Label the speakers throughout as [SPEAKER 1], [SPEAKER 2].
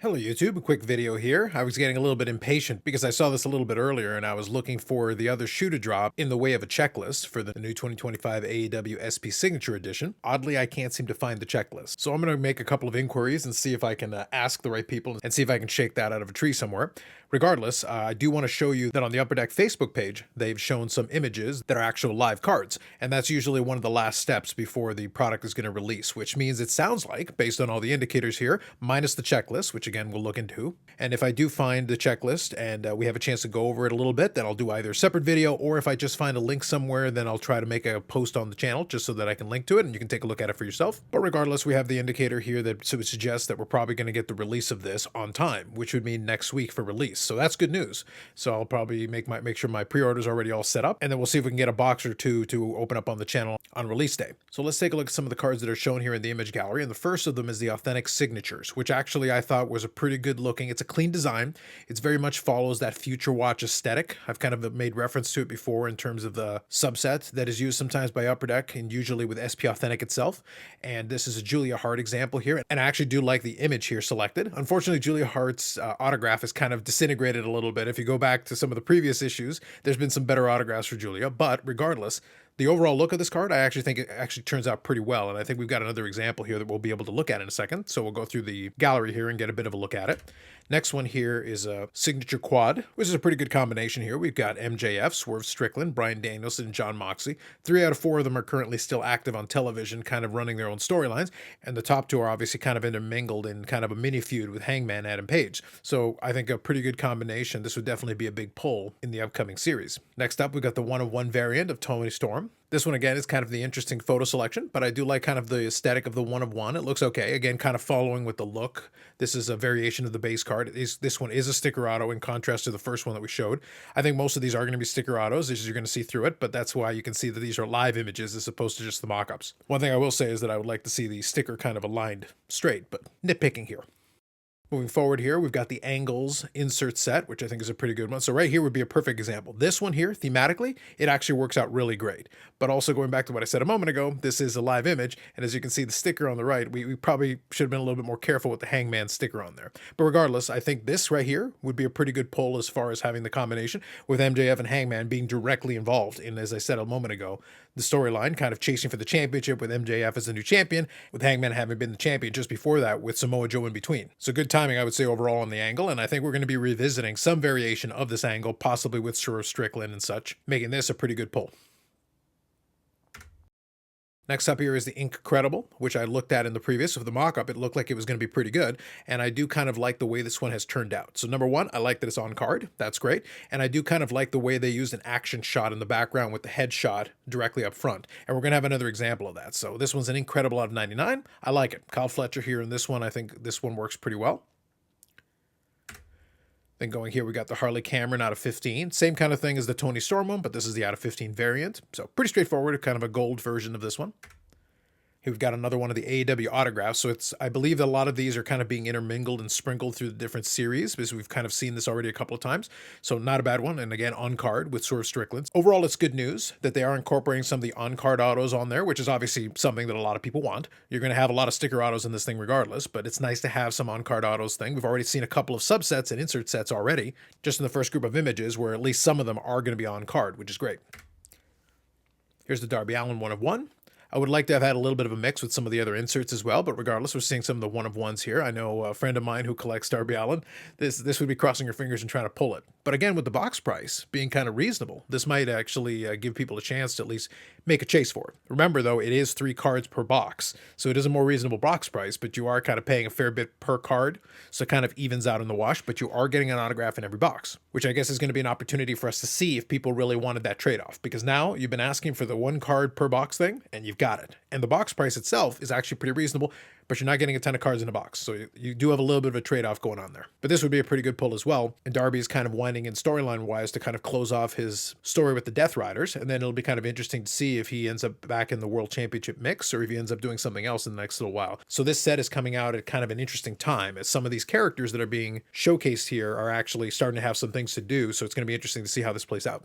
[SPEAKER 1] Hello YouTube, a quick video here. I was getting a little bit impatient because I saw this a little bit earlier and I was looking for the other shoe to drop in the way of a checklist for the new 2025 AEW SP Signature Edition. Oddly, I can't seem to find the checklist. So I'm going to make a couple of inquiries and see if I can ask the right people and see if I can shake that out of a tree somewhere. Regardless, I do want to show you that on the Upper Deck Facebook page, they've shown some images that are actual live cards. And that's usually one of the last steps before the product is going to release, which means it sounds like, based on all the indicators here, minus the checklist, which again, we'll look into. And if I do find the checklist and we have a chance to go over it a little bit, then I'll do either a separate video, or if I just find a link somewhere, then I'll try to make a post on the channel just so that I can link to it and you can take a look at it for yourself. But regardless, we have the indicator here that would suggest that we're probably going to get the release of this on time, which would mean next week for release. So that's good news. So I'll probably make sure my pre-order is already all set up, and then we'll see if we can get a box or two to open up on the channel on release day. So let's take a look at some of the cards that are shown here in the image gallery. And the first of them is the authentic signatures, which actually I thought was a pretty good looking. It's a clean design. It's very much follows that Future Watch aesthetic. I've kind of made reference to it before in terms of the subset that is used sometimes by Upper Deck and usually with SP Authentic itself. And this is a Julia Hart example here. And I actually do like the image here selected. Unfortunately, Julia Hart's autograph is kind of disintegrated a little bit. If you go back to some of the previous issues, there's been some better autographs for Julia, but regardless, the overall look of this card, I actually think it actually turns out pretty well. And I think we've got another example here that we'll be able to look at in a second. So we'll go through the gallery here and get a bit of a look at it. Next one here is a signature quad, which is a pretty good combination here. We've got MJF, Swerve Strickland, Bryan Danielson, and Jon Moxley. 3 out of 4 of them are currently still active on television, kind of running their own storylines. And the top 2 are obviously kind of intermingled in kind of a mini feud with Hangman Adam Page. So I think a pretty good combination. This would definitely be a big pull in the upcoming series. Next up, we've got the 1-of-1 variant of Tony Storm. This one, again, is kind of the interesting photo selection, but I do like kind of the aesthetic of the 1-of-1. It looks okay. Again, kind of following with the look. This is a variation of the base card. This one is a sticker auto in contrast to the first one that we showed. I think most of these are going to be sticker autos, as you're going to see through it, but that's why you can see that these are live images as opposed to just the mock-ups. One thing I will say is that I would like to see the sticker kind of aligned straight, but nitpicking here. Moving forward here, we've got the angles insert set, which I think is a pretty good one. So right here would be a perfect example. This one here, thematically, it actually works out really great. But also going back to what I said a moment ago, this is a live image. And as you can see, the sticker on the right, we probably should have been a little bit more careful with the Hangman sticker on there. But regardless, I think this right here would be a pretty good pull as far as having the combination with MJF and Hangman being directly involved in, as I said a moment ago, the storyline, kind of chasing for the championship with MJF as the new champion, with Hangman having been the champion just before that with Samoa Joe in between. So good timing, I would say, overall on the angle, and I think we're going to be revisiting some variation of this angle, possibly with Swerve Strickland and such, making this a pretty good pull. Next up here is the Incredible, which I looked at in the previous. With the mock-up, it looked like it was going to be pretty good, and I do kind of like the way this one has turned out. So number one, I like that it's on card. That's great. And I do kind of like the way they used an action shot in the background with the headshot directly up front. And we're going to have another example of that. So this one's an Incredible out of 99. I like it. Kyle Fletcher here in this one. I think this one works pretty well. Then going here, we got the Harley Cameron out of 15. Same kind of thing as the Tony Storm one, but this is the out of 15 variant. So pretty straightforward, kind of a gold version of this one. Here we've got another one of the AEW autographs. So I believe that a lot of these are kind of being intermingled and sprinkled through the different series, because we've kind of seen this already a couple of times. So not a bad one. And again, on card with Swerve Strickland. Overall, it's good news that they are incorporating some of the on card autos on there, which is obviously something that a lot of people want. You're going to have a lot of sticker autos in this thing regardless, but it's nice to have some on card autos thing. We've already seen a couple of subsets and insert sets already, just in the first group of images, where at least some of them are going to be on card, which is great. Here's the Darby Allin 1-of-1. I would like to have had a little bit of a mix with some of the other inserts as well, but regardless, we're seeing some of the 1-of-1s here. I know a friend of mine who collects Darby Allin. This would be crossing your fingers and trying to pull it. But again, with the box price being kind of reasonable, this might actually give people a chance to at least make a chase for it. Remember, though, it is 3 cards per box, so it is a more reasonable box price, but you are kind of paying a fair bit per card, so it kind of evens out in the wash, but you are getting an autograph in every box, which I guess is going to be an opportunity for us to see if people really wanted that trade-off, because now you've been asking for the 1 card per box thing, and you've got it. And the box price itself is actually pretty reasonable, but you're not getting a ton of cards in a box. So you do have a little bit of a trade-off going on there. But this would be a pretty good pull as well. And Darby is kind of winding in storyline-wise to kind of close off his story with the Death Riders. And then it'll be kind of interesting to see if he ends up back in the World Championship mix or if he ends up doing something else in the next little while. So this set is coming out at kind of an interesting time, as some of these characters that are being showcased here are actually starting to have some things to do. So it's going to be interesting to see how this plays out.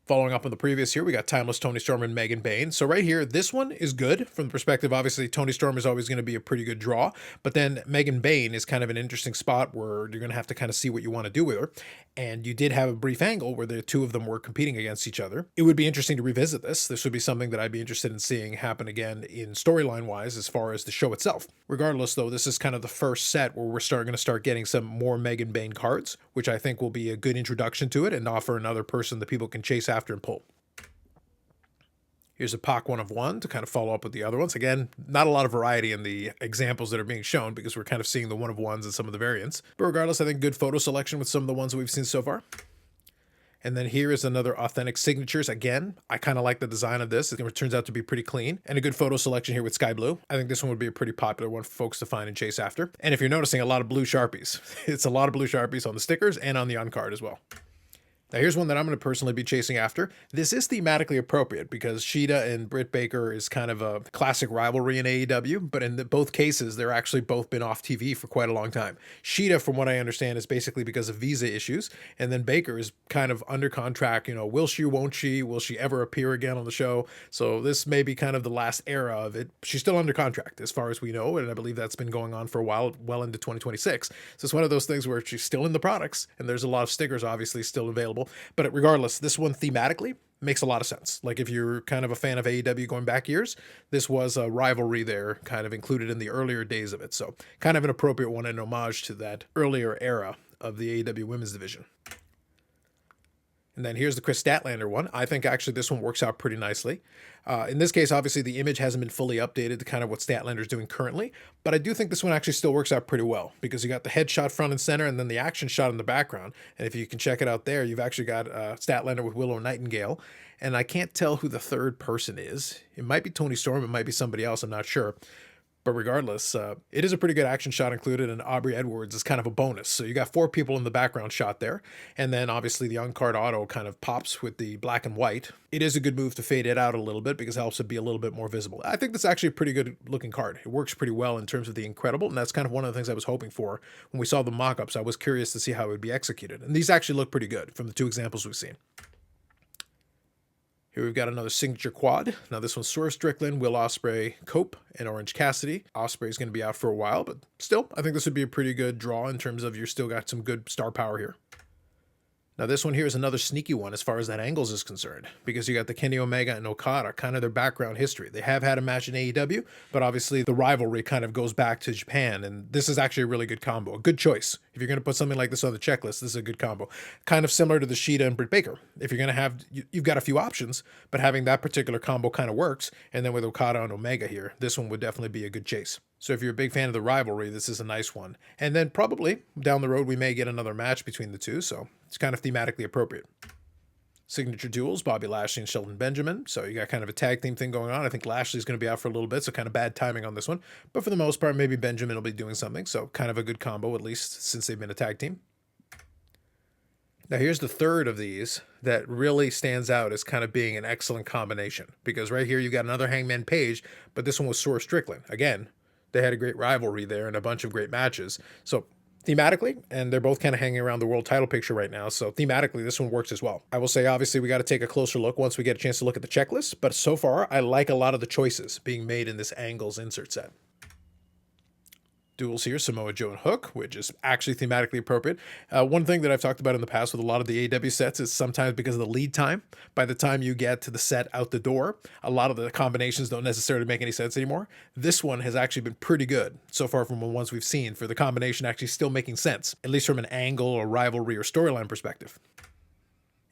[SPEAKER 1] Following up on the previous here, we got Timeless Tony Storm and Megan Bayne. So right here, this one is good from the perspective, obviously, Tony Storm is always going to be a pretty good draw, but then Megan Bayne is kind of an interesting spot where you're going to have to kind of see what you want to do with her. And you did have a brief angle where the two of them were competing against each other. It would be interesting to revisit this. This would be something that I'd be interested in seeing happen again in storyline-wise as far as the show itself. Regardless, though, this is kind of the first set where we're going to start getting some more Megan Bayne cards, which I think will be a good introduction to it and offer another person that people can chase after and pull. Here's a Pac 1-of-1 to kind of follow up with the other ones. Again, not a lot of variety in the examples that are being shown because we're kind of seeing the 1-of-1s and some of the variants. But regardless, I think good photo selection with some of the ones that we've seen so far. And then here is another authentic signatures. Again, I kind of like the design of this. It turns out to be pretty clean. And a good photo selection here with Sky Blue. I think this one would be a pretty popular one for folks to find and chase after. And if you're noticing, a lot of blue Sharpies. It's a lot of blue Sharpies on the stickers and on the on-card as well. Now here's one that I'm going to personally be chasing after. This is thematically appropriate because Shida and Britt Baker is kind of a classic rivalry in AEW, but in both cases, they're actually both been off TV for quite a long time. Shida, from what I understand, is basically because of visa issues, and then Baker is kind of under contract. You know, will she, won't she? Will she ever appear again on the show? So this may be kind of the last era of it. She's still under contract as far as we know, and I believe that's been going on for a while, well into 2026. So it's one of those things where she's still in the products, and there's a lot of stickers obviously still available. But regardless, this one thematically makes a lot of sense. Like if you're kind of a fan of AEW going back years, this was a rivalry there kind of included in the earlier days of it. So kind of an appropriate one and homage to that earlier era of the AEW women's division. And then here's the Chris Statlander one. I think actually this one works out pretty nicely. In this case, obviously the image hasn't been fully updated to kind of what Statlander's doing currently, but I do think this one actually still works out pretty well because you got the headshot front and center and then the action shot in the background. And if you can check it out there, you've actually got Statlander with Willow Nightingale. And I can't tell who the third person is. It might be Tony Storm. It might be somebody else. I'm not sure. But regardless, it is a pretty good action shot included, and Aubrey Edwards is kind of a bonus. So you got 4 people in the background shot there, and then obviously the on-card auto kind of pops with the black and white. It is a good move to fade it out a little bit because it helps it be a little bit more visible. I think that's actually a pretty good looking card. It works pretty well in terms of the incredible, and that's kind of one of the things I was hoping for when we saw the mock-ups. I was curious to see how it would be executed, and these actually look pretty good from the 2 examples we've seen. Here we've got another signature quad. Now this one's Swerve Strickland, Will Ospreay, Cope, and Orange Cassidy. Ospreay's going to be out for a while, but still, I think this would be a pretty good draw in terms of you're still got some good star power here. Now this one here is another sneaky one as far as that angles is concerned, because you got the Kenny Omega and Okada, kind of their background history. They have had a match in AEW, but obviously the rivalry kind of goes back to Japan, and this is actually a really good combo, a good choice. If you're going to put something like this on the checklist, this is a good combo. Kind of similar to the Shida and Britt Baker. If you're going to have, you've got a few options, but having that particular combo kind of works, and then with Okada and Omega here, this one would definitely be a good chase. So if you're a big fan of the rivalry, this is a nice one. And then probably down the road, we may get another match between the two, so it's kind of thematically appropriate. Signature duels, Bobby Lashley and Shelton Benjamin. So you got kind of a tag team thing going on. I think Lashley's going to be out for a little bit, so kind of bad timing on this one. But for the most part, maybe Benjamin will be doing something. So kind of a good combo, at least since they've been a tag team. Now here's the third of these that really stands out as kind of being an excellent combination. Because right here you got another Hangman Page, but this one was Swerve Strickland. Again, they had a great rivalry there and a bunch of great matches. So thematically, and they're both kind of hanging around the world title picture right now, so thematically this one works as well. I will say, obviously, we got to take a closer look once we get a chance to look at the checklist, but so far, I like a lot of the choices being made in this angles insert set. Duels here, Samoa Joe and Hook, which is actually thematically appropriate. One thing that I've talked about in the past with a lot of the AEW sets is sometimes because of the lead time, by the time you get to the set out the door, a lot of the combinations don't necessarily make any sense anymore. This one has actually been pretty good so far from the ones we've seen for the combination actually still making sense, at least from an angle or rivalry or storyline perspective.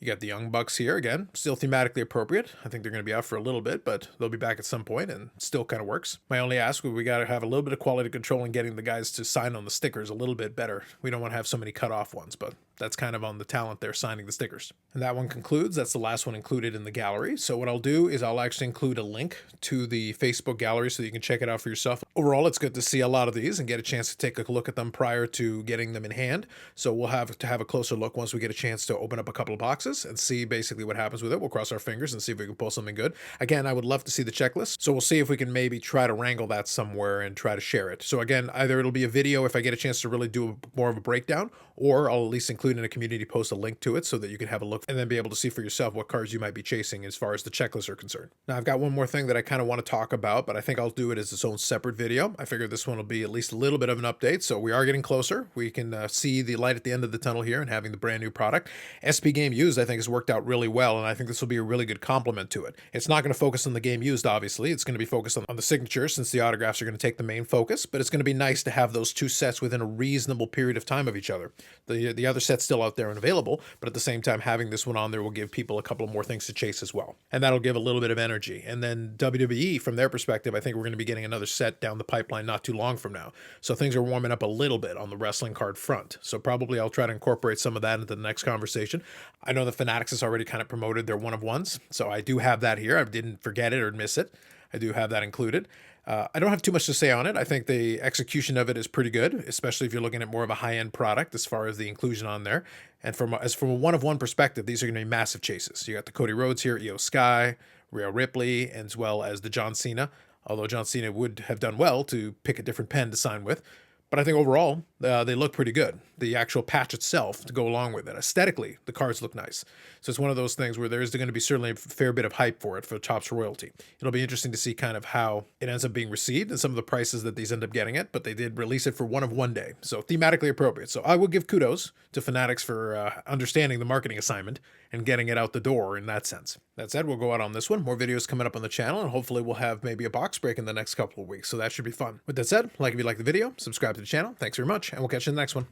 [SPEAKER 1] You got the Young Bucks here, again, still thematically appropriate. I think they're going to be out for a little bit, but they'll be back at some point and still kind of works. My only ask, we got to have a little bit of quality control in getting the guys to sign on the stickers a little bit better. We don't want to have so many cut off ones, but that's kind of on the talent there signing the stickers. And that one concludes. That's the last one included in the gallery. So what I'll do is I'll actually include a link to the Facebook gallery so you can check it out for yourself. Overall, it's good to see a lot of these and get a chance to take a look at them prior to getting them in hand. So we'll have to have a closer look once we get a chance to open up a couple of boxes and see basically what happens with it. We'll cross our fingers and see if we can pull something good. Again, I would love to see the checklist. So we'll see if we can maybe try to wrangle that somewhere and try to share it. So again, either it'll be a video if I get a chance to really do more of a breakdown, or I'll at least include include in a community post a link to it so that you can have a look and then be able to see for yourself what cards you might be chasing as far as the checklists are concerned. Now, I've got one more thing that I kind of want to talk about, but I think I'll do it as its own separate video. I figure this one will be at least a little bit of an update, so we are getting closer. We can see the light at the end of the tunnel here and having the brand new product. SP Game Used, I think, has worked out really well, and I think this will be a really good complement to it. It's not going to focus on the Game Used, obviously. It's going to be focused on the signature, since the autographs are going to take the main focus, but it's going to be nice to have those two sets within a reasonable period of time of each other. The other set's still out there and available, but at the same time, having this one on there will give people a couple of more things to chase as well. And that'll give a little bit of energy. And then WWE, from their perspective, I think we're going to be getting another set down the pipeline not too long from now. So things are warming up a little bit on the wrestling card front. So probably I'll try to incorporate some of that into the next conversation. I know the Fanatics has already kind of promoted their one-of-ones, so I do have that here. I didn't forget it or miss it. I do have that included. I don't have too much to say on it. I think the execution of it is pretty good, especially if you're looking at more of a high-end product as far as the inclusion on there. And from a one-of-one perspective, these are going to be massive chases. You got the Cody Rhodes here, Io Sky, Rhea Ripley, as well as the John Cena, although John Cena would have done well to pick a different pen to sign with. But I think overall, they look pretty good. The actual patch itself to go along with it. Aesthetically, the cards look nice. So it's one of those things where there is going to be certainly a fair bit of hype for it for Topps royalty. It'll be interesting to see kind of how it ends up being received and some of the prices that these end up getting it, but they did release it for one day. So thematically appropriate. So I will give kudos to Fanatics for understanding the marketing assignment and getting it out the door in that sense. That said, we'll go out on this one. More videos coming up on the channel, and hopefully we'll have maybe a box break in the next couple of weeks. So that should be fun. With that said, like if you like the video, subscribe to the channel. Thanks very much, and we'll catch you in the next one.